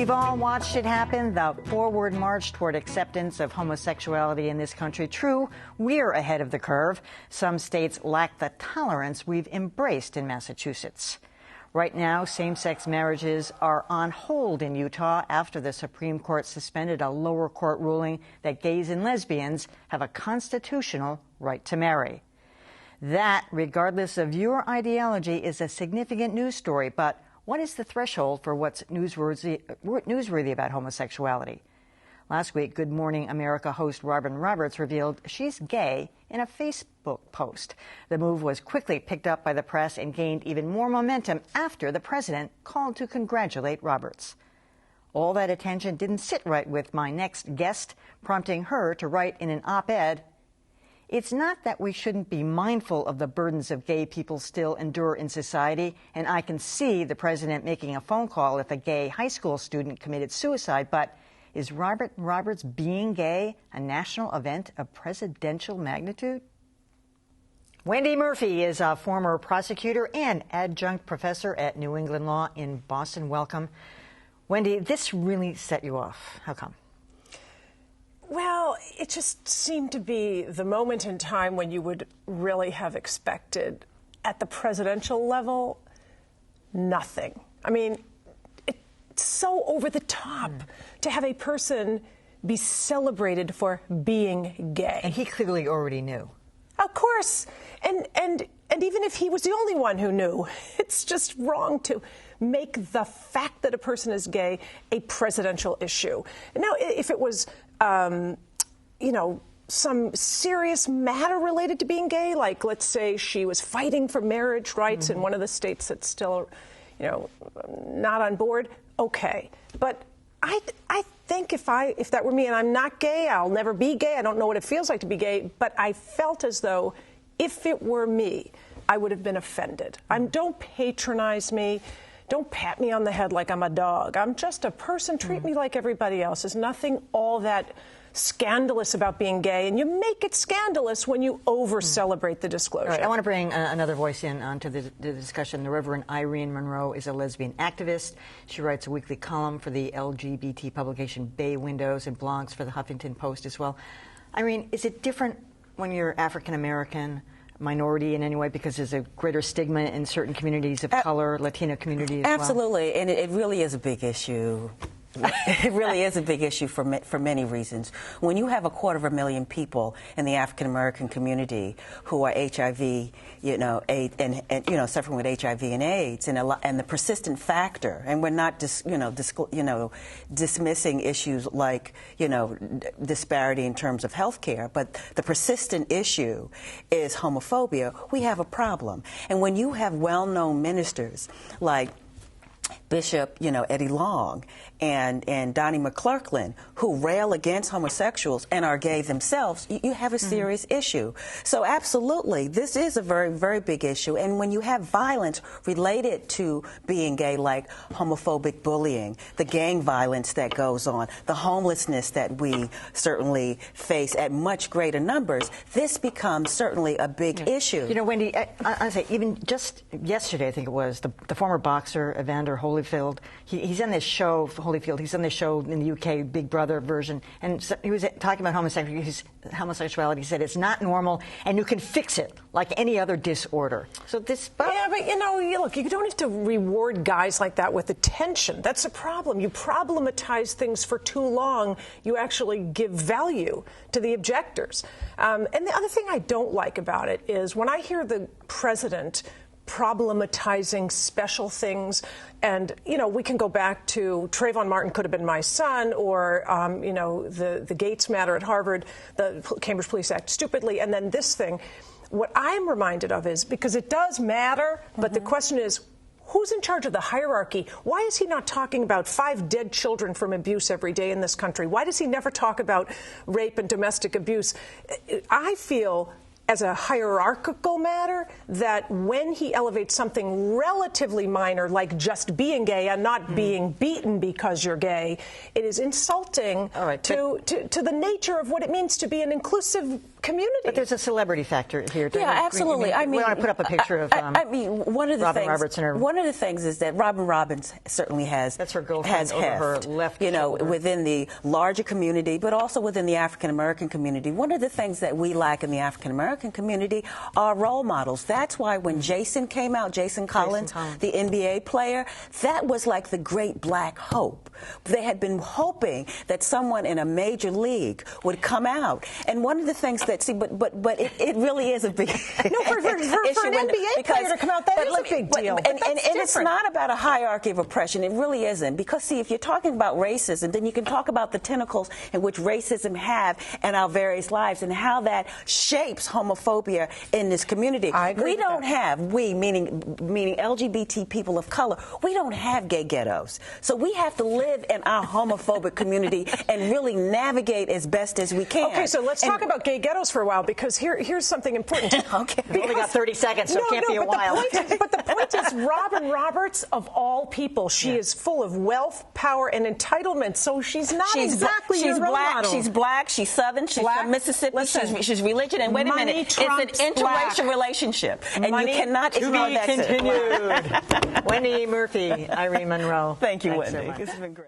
We've all watched it happen, the forward march toward acceptance of homosexuality in this country. True, we're ahead of the curve. Some states lack the tolerance we've embraced in Massachusetts. Right now, same-sex marriages are on hold in Utah after the Supreme Court suspended a lower court ruling that gays and lesbians have a constitutional right to marry. That, regardless of your ideology, is a significant news story. But what is the threshold for what's newsworthy about homosexuality? Last week, Good Morning America host Robin Roberts revealed she's gay in a Facebook post. The move was quickly picked up by the press and gained even more momentum after the president called to congratulate Roberts. All that attention didn't sit right with my next guest, prompting her to write in an op-ed, "It's not that we shouldn't be mindful of the burdens of gay people still endure in society, and I can see the president making a phone call if a gay high school student committed suicide, but is Robin Roberts being gay a national event of presidential magnitude?" Wendy Murphy is a former prosecutor and adjunct professor at New England Law in Boston. Welcome. Wendy, this really set you off. How come? Well, it just seemed to be the moment in time when you would really have expected, at the presidential level, nothing. I mean, it's so over the top to have a person be celebrated for being gay. And he clearly already knew. Of course. And even if he was the only one who knew, it's just wrong to make the fact that a person is gay a presidential issue. Now, if it was, some serious matter related to being gay, like let's say she was fighting for marriage rights in one of the states that's still, not on board, okay. But I think if that were me, and I'm not gay, I'll never be gay, I don't know what it feels like to be gay, but I felt as though if it were me, I would have been offended. Don't patronize me. Don't pat me on the head like I'm a dog. I'm just a person. Treat me like everybody else. There's nothing all that scandalous about being gay, and you make it scandalous when you over-celebrate the disclosure. All right, I want to bring another voice in onto the discussion. The Reverend Irene Monroe is a lesbian activist. She writes a weekly column for the LGBT publication Bay Windows and blogs for the Huffington Post as well. Irene, is it different when you're African-American, minority in any way, because there's a greater stigma in certain communities of color, Latino communities as well? Absolutely, and it really is a big issue. It really is a big issue for many reasons. When you have 250,000 people in the African American community who are HIV, and suffering with HIV and AIDS, and the persistent factor, and we're not dismissing issues like disparity in terms of health care, but the persistent issue is homophobia. We have a problem, and when you have well-known ministers like Bishop, Eddie Long and Donnie McClurkin, who rail against homosexuals and are gay themselves, you have a serious issue. So absolutely, this is a very, very big issue. And when you have violence related to being gay, like homophobic bullying, the gang violence that goes on, the homelessness that we certainly face at much greater numbers, this becomes certainly a big issue. Wendy, I say, even just yesterday, I think it was, the former boxer, Evander Holyfield, he's on this show, he's on this show in the UK, Big Brother version, and so he was talking about homosexuality. He said it's not normal, and you can fix it like any other disorder. So this... Yeah, but look, you don't have to reward guys like that with attention. That's a problem. You problematize things for too long. You actually give value to the objectors. And the other thing I don't like about it is when I hear the president problematizing special things, and we can go back to Trayvon Martin could have been my son, or the Gates matter at Harvard, the Cambridge Police Act stupidly, and then this thing. What I'm reminded of is, because it does matter, but the question is, who's in charge of the hierarchy? Why is he not talking about 5 dead children from abuse every day in this country? Why does he never talk about rape and domestic abuse? I feel as a hierarchical matter, that when he elevates something relatively minor, like just being gay and not being beaten because you're gay, it is insulting to the nature of what it means to be an inclusive community. But there's a celebrity factor here. Yeah, absolutely. I mean, we want to put up a picture of one of the Robin things, Roberts in her. One of the things is that Robin Roberts certainly has that's her girlfriend over her left shoulder. Within the larger community, but also within the African American community. One of the things that we lack in the African American community are role models. That's why when Jason came out, Jason Collins, the NBA player, that was like the great black hope. They had been hoping that someone in a major league would come out. And one of the things that, see, but it really is a big no, for an NBA player to come out, that is a big deal. And it's not about a hierarchy of oppression. It really isn't. Because, see, if you're talking about racism, then you can talk about the tentacles in which racism have in our various lives and how that shapes homophobia in this community. I agree we don't have, meaning LGBT people of color, we don't have gay ghettos. So we have to live in our homophobic community and really navigate as best as we can. Okay, so let's talk about gay ghettos for a while, because here's something important. Okay. We've only got 30 seconds, so it can't be a while. But the point is, Robin Roberts, of all people, she is full of wealth, power, and entitlement, so she's not exactly your role model. She's black, she's Southern, she's from Mississippi, she's religious, and wait a minute, it's an interracial relationship, and you cannot ignore that. To be continued. Wendy Murphy, Irene Monroe. Thank you, Thanks Wendy. So much. This has been great.